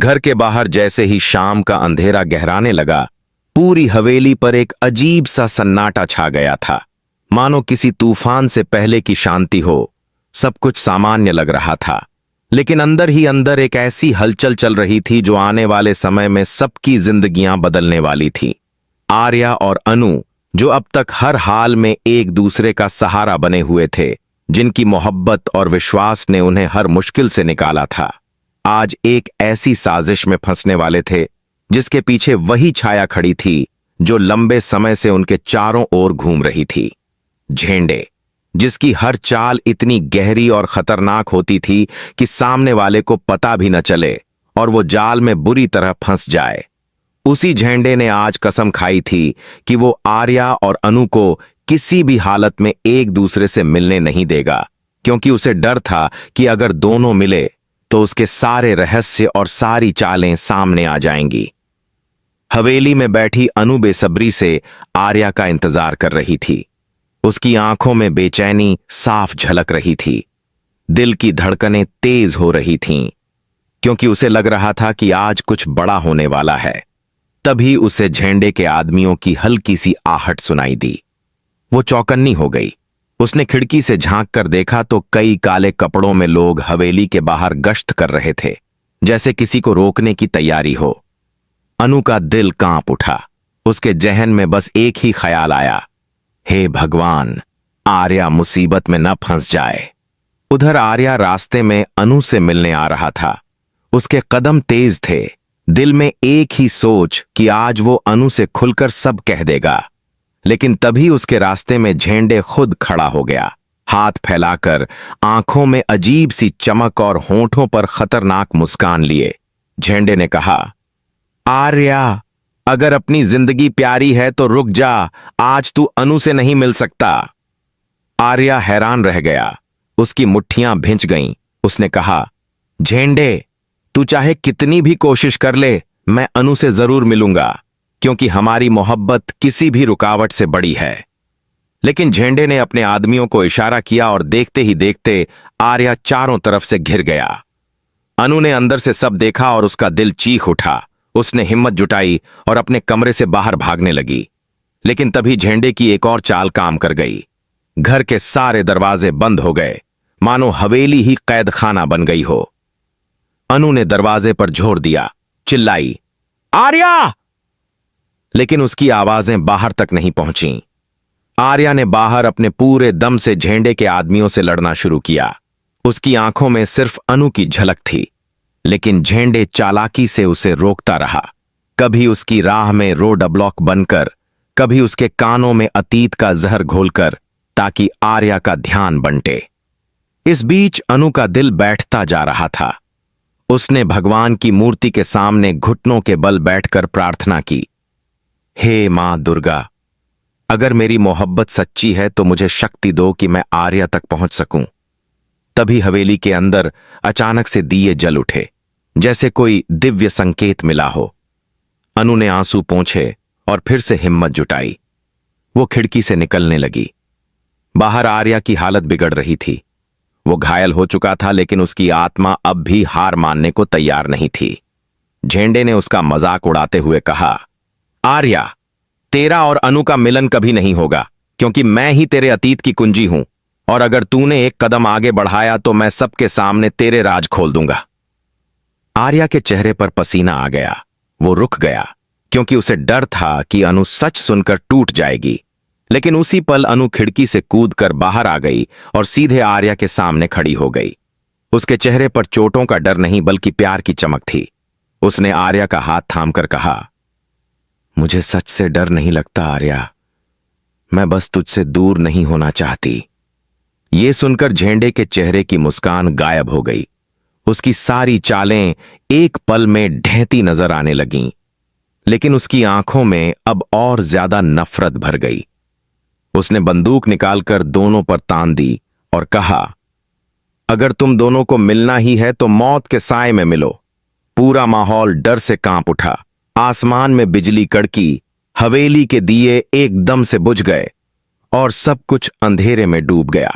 घर के बाहर जैसे ही शाम का अंधेरा गहराने लगा, पूरी हवेली पर एक अजीब सा सन्नाटा छा गया था। मानो किसी तूफान से पहले की शांति हो। सब कुछ सामान्य लग रहा था, लेकिन अंदर ही अंदर एक ऐसी हलचल चल रही थी जो आने वाले समय में सबकी जिंदगियां बदलने वाली थी। आर्या और अनु, जो अब तक हर हाल में एक दूसरे का सहारा बने हुए थे, जिनकी मोहब्बत और विश्वास ने उन्हें हर मुश्किल से निकाला था, आज एक ऐसी साजिश में फंसने वाले थे जिसके पीछे वही छाया खड़ी थी जो लंबे समय से उनके चारों ओर घूम रही थी। झेंडे, जिसकी हर चाल इतनी गहरी और खतरनाक होती थी कि सामने वाले को पता भी न चले और वो जाल में बुरी तरह फंस जाए। उसी झेंडे ने आज कसम खाई थी कि वो आर्या और अनु को किसी भी हालत में एक दूसरे से मिलने नहीं देगा, क्योंकि उसे डर था कि अगर दोनों मिले तो उसके सारे रहस्य और सारी चालें सामने आ जाएंगी। हवेली में बैठी अनु बेसब्री से आर्या का इंतजार कर रही थी। उसकी आंखों में बेचैनी साफ झलक रही थी। दिल की धड़कनें तेज हो रही थीं, क्योंकि उसे लग रहा था कि आज कुछ बड़ा होने वाला है। तभी उसे झेंडे के आदमियों की हल्की सी आहट सुनाई दी। वो चौकन्नी हो गई। उसने खिड़की से झांक कर देखा तो कई काले कपड़ों में लोग हवेली के बाहर गश्त कर रहे थे, जैसे किसी को रोकने की तैयारी हो। अनु का दिल कांप उठा। उसके जहन में बस एक ही ख्याल आया, हे भगवान, आर्या मुसीबत में न फंस जाए। उधर आर्या रास्ते में अनु से मिलने आ रहा था। उसके कदम तेज थे। दिल में एक ही सोच कि आज वो अनु से खुलकर सब कह देगा। लेकिन तभी उसके रास्ते में झेंडे खुद खड़ा हो गया, हाथ फैलाकर, आंखों में अजीब सी चमक और होंठों पर खतरनाक मुस्कान लिए। झेंडे ने कहा, आर्या, अगर अपनी जिंदगी प्यारी है तो रुक जा, आज तू अनु से नहीं मिल सकता। आर्या हैरान रह गया। उसकी मुट्ठियां भिंच गईं। उसने कहा, झेंडे, तू चाहे कितनी भी कोशिश कर ले, मैं अनु से जरूर मिलूंगा, क्योंकि हमारी मोहब्बत किसी भी रुकावट से बड़ी है। लेकिन झेंडे ने अपने आदमियों को इशारा किया और देखते ही देखते आर्या चारों तरफ से घिर गया। अनु ने अंदर से सब देखा और उसका दिल चीख उठा। उसने हिम्मत जुटाई और अपने कमरे से बाहर भागने लगी। लेकिन तभी झेंडे की एक और चाल काम कर गई। घर के सारे दरवाजे बंद हो गए, मानो हवेली ही कैद खाना बन गई हो। अनु ने दरवाजे पर जोर दिया, चिल्लाई, आर्या! लेकिन उसकी आवाजें बाहर तक नहीं पहुंची। आर्या ने बाहर अपने पूरे दम से झेंडे के आदमियों से लड़ना शुरू किया। उसकी आंखों में सिर्फ अनु की झलक थी, लेकिन झेंडे चालाकी से उसे रोकता रहा। कभी उसकी राह में रोड ब्लॉक बनकर, कभी उसके कानों में अतीत का जहर घोलकर, ताकि आर्या का ध्यान बंटे। इस बीच अनु का दिल बैठता जा रहा था। उसने भगवान की मूर्ति के सामने घुटनों के बल बैठकर प्रार्थना की, हे मां दुर्गा, अगर मेरी मोहब्बत सच्ची है तो मुझे शक्ति दो कि मैं आर्या तक पहुंच सकूं। तभी हवेली के अंदर अचानक से दिए जल उठे, जैसे कोई दिव्य संकेत मिला हो। अनु ने आंसू पोंछे और फिर से हिम्मत जुटाई। वो खिड़की से निकलने लगी। बाहर आर्या की हालत बिगड़ रही थी। वो घायल हो चुका था, लेकिन उसकी आत्मा अब भी हार मानने को तैयार नहीं थी। झेंडे ने उसका मजाक उड़ाते हुए कहा, आर्या, तेरा और अनु का मिलन कभी नहीं होगा, क्योंकि मैं ही तेरे अतीत की कुंजी हूं, और अगर तूने एक कदम आगे बढ़ाया तो मैं सबके सामने तेरे राज खोल दूंगा। आर्या के चेहरे पर पसीना आ गया। वो रुक गया, क्योंकि उसे डर था कि अनु सच सुनकर टूट जाएगी। लेकिन उसी पल अनु खिड़की से कूदकर बाहर आ गई और सीधे आर्या के सामने खड़ी हो गई। उसके चेहरे पर चोटों का डर नहीं, बल्कि प्यार की चमक थी। उसने आर्या का हाथ थामकर कहा, मुझे सच से डर नहीं लगता आर्या, मैं बस तुझसे दूर नहीं होना चाहती। ये सुनकर झेंडे के चेहरे की मुस्कान गायब हो गई। उसकी सारी चालें एक पल में ढहती नजर आने लगीं, लेकिन उसकी आंखों में अब और ज्यादा नफरत भर गई। उसने बंदूक निकालकर दोनों पर तान दी और कहा, अगर तुम दोनों को मिलना ही है तो मौत के साए में मिलो। पूरा माहौल डर से कांप उठा। आसमान में बिजली कड़की, हवेली के दिए एकदम से बुझ गए और सब कुछ अंधेरे में डूब गया।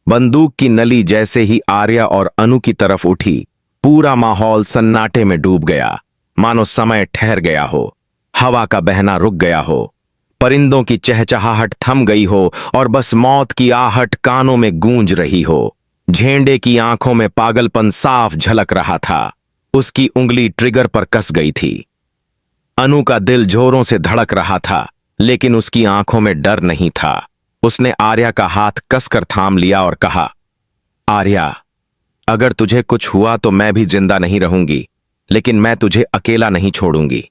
बंदूक की नली जैसे ही आर्या और अनु की तरफ उठी, पूरा माहौल सन्नाटे में डूब गया, मानो समय ठहर गया हो, हवा का बहना रुक गया हो, परिंदों की चहचहाहट थम गई हो और बस मौत की आहट कानों में गूंज रही हो। झेंडे की आंखों में पागलपन साफ झलक रहा था। उसकी उंगली ट्रिगर पर कस गई थी। अनु का दिल जोरों से धड़क रहा था, लेकिन उसकी आंखों में डर नहीं था। उसने आर्या का हाथ कसकर थाम लिया और कहा, आर्या, अगर तुझे कुछ हुआ तो मैं भी जिंदा नहीं रहूंगी, लेकिन मैं तुझे अकेला नहीं छोड़ूंगी।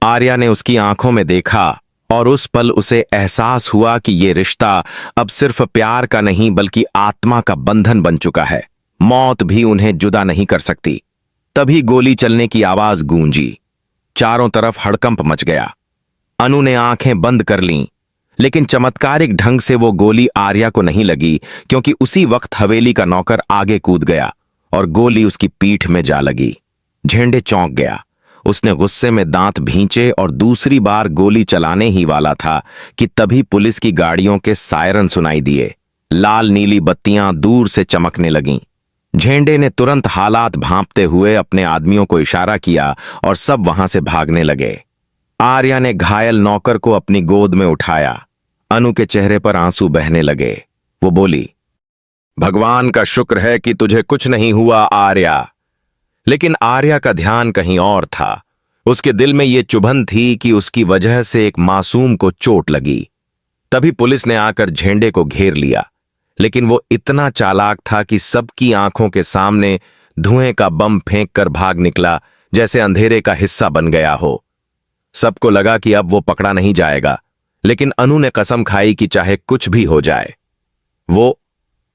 आर्या ने उसकी आंखों में देखा और उस पल उसे एहसास हुआ कि ये रिश्ता अब सिर्फ प्यार का नहीं बल्कि आत्मा का बंधन बन चुका है। मौत भी उन्हें जुदा नहीं कर सकती। तभी गोली चलने की आवाज गूंजी। चारों तरफ हड़कंप मच गया। अनु ने आंखें बंद कर लीं, लेकिन चमत्कारिक ढंग से वो गोली आर्या को नहीं लगी, क्योंकि उसी वक्त हवेली का नौकर आगे कूद गया और गोली उसकी पीठ में जा लगी। झेंडे चौंक गया। उसने गुस्से में दांत भींचे और दूसरी बार गोली चलाने ही वाला था कि तभी पुलिस की गाड़ियों के सायरन सुनाई दिए। लाल नीली बत्तियां दूर से चमकने लगीं। झेंडे ने तुरंत हालात भांपते हुए अपने आदमियों को इशारा किया और सब वहां से भागने लगे। आर्या ने घायल नौकर को अपनी गोद में उठाया। अनु के चेहरे पर आंसू बहने लगे। वो बोली, भगवान का शुक्र है कि तुझे कुछ नहीं हुआ आर्या। लेकिन आर्या का ध्यान कहीं और था। उसके दिल में ये चुभन थी कि उसकी वजह से एक मासूम को चोट लगी। तभी पुलिस ने आकर झेंडे को घेर लिया, लेकिन वो इतना चालाक था कि सबकी आंखों के सामने धुएं का बम फेंक कर भाग निकला, जैसे अंधेरे का हिस्सा बन गया हो। सबको लगा कि अब वो पकड़ा नहीं जाएगा, लेकिन अनु ने कसम खाई कि चाहे कुछ भी हो जाए, वो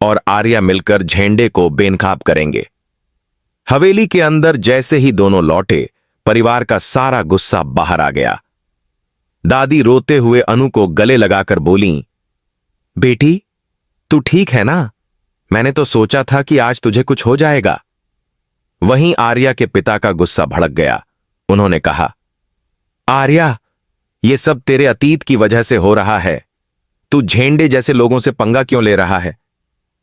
और आर्या मिलकर झेंडे को बेनकाब करेंगे। हवेली के अंदर जैसे ही दोनों लौटे, परिवार का सारा गुस्सा बाहर आ गया। दादी रोते हुए अनु को गले लगाकर बोली, बेटी, तू ठीक है ना? मैंने तो सोचा था कि आज तुझे कुछ हो जाएगा। वहीं आर्या के पिता का गुस्सा भड़क गया। उन्होंने कहा, आर्या, ये सब तेरे अतीत की वजह से हो रहा है। तू झेंडे जैसे लोगों से पंगा क्यों ले रहा है?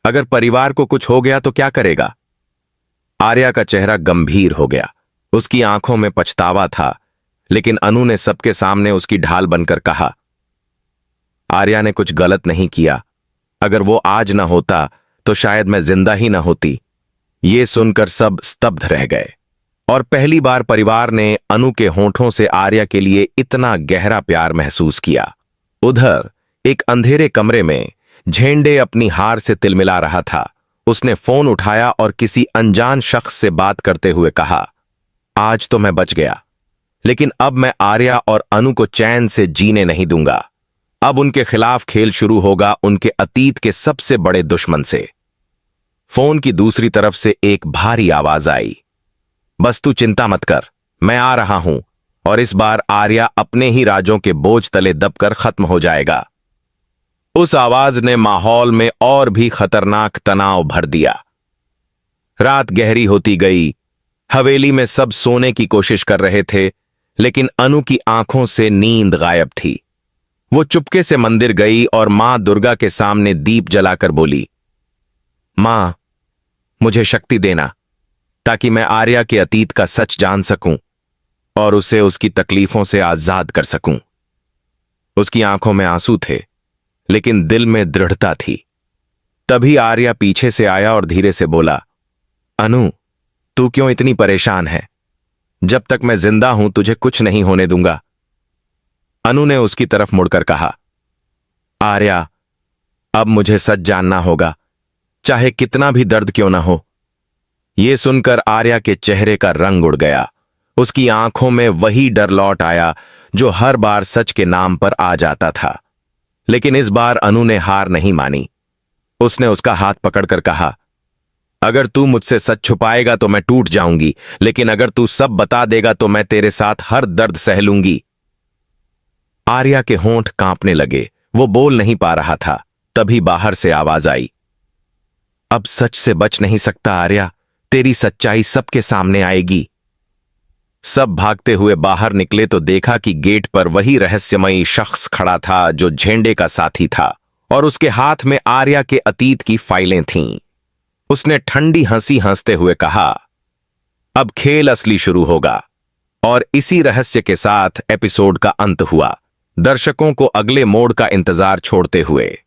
अगर परिवार को कुछ हो गया तो क्या करेगा? आर्या का चेहरा गंभीर हो गया। उसकी आंखों में पछतावा था, लेकिन अनु ने सबके सामने उसकी ढाल बनकर कहा, आर्या ने कुछ गलत नहीं किया। अगर वो आज न होता तो शायद मैं जिंदा ही न होती। ये सुनकर सब स्तब्ध रह गए और पहली बार परिवार ने अनु के होंठों से आर्या के लिए इतना गहरा प्यार महसूस किया। उधर एक अंधेरे कमरे में झेंडे अपनी हार से तिलमिला रहा था। उसने फोन उठाया और किसी अनजान शख्स से बात करते हुए कहा, आज तो मैं बच गया, लेकिन अब मैं आर्या और अनु को चैन से जीने नहीं दूंगा। अब उनके खिलाफ खेल शुरू होगा, उनके अतीत के सबसे बड़े दुश्मन से। फोन की दूसरी तरफ से एक भारी आवाज आई, बस तू चिंता मत कर, मैं आ रहा हूं, और इस बार आर्या अपने ही राजों के बोझ तले दबकर खत्म हो जाएगा। उस आवाज ने माहौल में और भी खतरनाक तनाव भर दिया। रात गहरी होती गई। हवेली में सब सोने की कोशिश कर रहे थे, लेकिन अनु की आंखों से नींद गायब थी। वो चुपके से मंदिर गई और मां दुर्गा के सामने दीप जलाकर बोली, मां, मुझे शक्ति देना, ताकि मैं आर्या के अतीत का सच जान सकूं और उसे उसकी तकलीफों से आजाद कर सकूं। उसकी आंखों में आंसू थे, लेकिन दिल में दृढ़ता थी। तभी आर्या पीछे से आया और धीरे से बोला, अनु, तू क्यों इतनी परेशान है? जब तक मैं जिंदा हूं तुझे कुछ नहीं होने दूंगा। अनु ने उसकी तरफ मुड़कर कहा, आर्या, अब मुझे सच जानना होगा, चाहे कितना भी दर्द क्यों ना हो। यह सुनकर आर्या के चेहरे का रंग उड़ गया। उसकी आंखों में वही डर लौट आया जो हर बार सच के नाम पर आ जाता था। लेकिन इस बार अनु ने हार नहीं मानी। उसने उसका हाथ पकड़कर कहा, अगर तू मुझसे सच छुपाएगा तो मैं टूट जाऊंगी, लेकिन अगर तू सब बता देगा तो मैं तेरे साथ हर दर्द सह लूंगी। आर्या के होंठ कांपने लगे। वो बोल नहीं पा रहा था। तभी बाहर से आवाज आई, अब सच से बच नहीं सकता आर्या, तेरी सच्चाई सबके सामने आएगी। सब भागते हुए बाहर निकले तो देखा कि गेट पर वही रहस्यमयी शख्स खड़ा था जो झेंडे का साथी था, और उसके हाथ में आर्या के अतीत की फाइलें थीं। उसने ठंडी हंसी हंसते हुए कहा, अब खेल असली शुरू होगा। और इसी रहस्य के साथ एपिसोड का अंत हुआ, दर्शकों को अगले मोड़ का इंतजार छोड़ते हुए।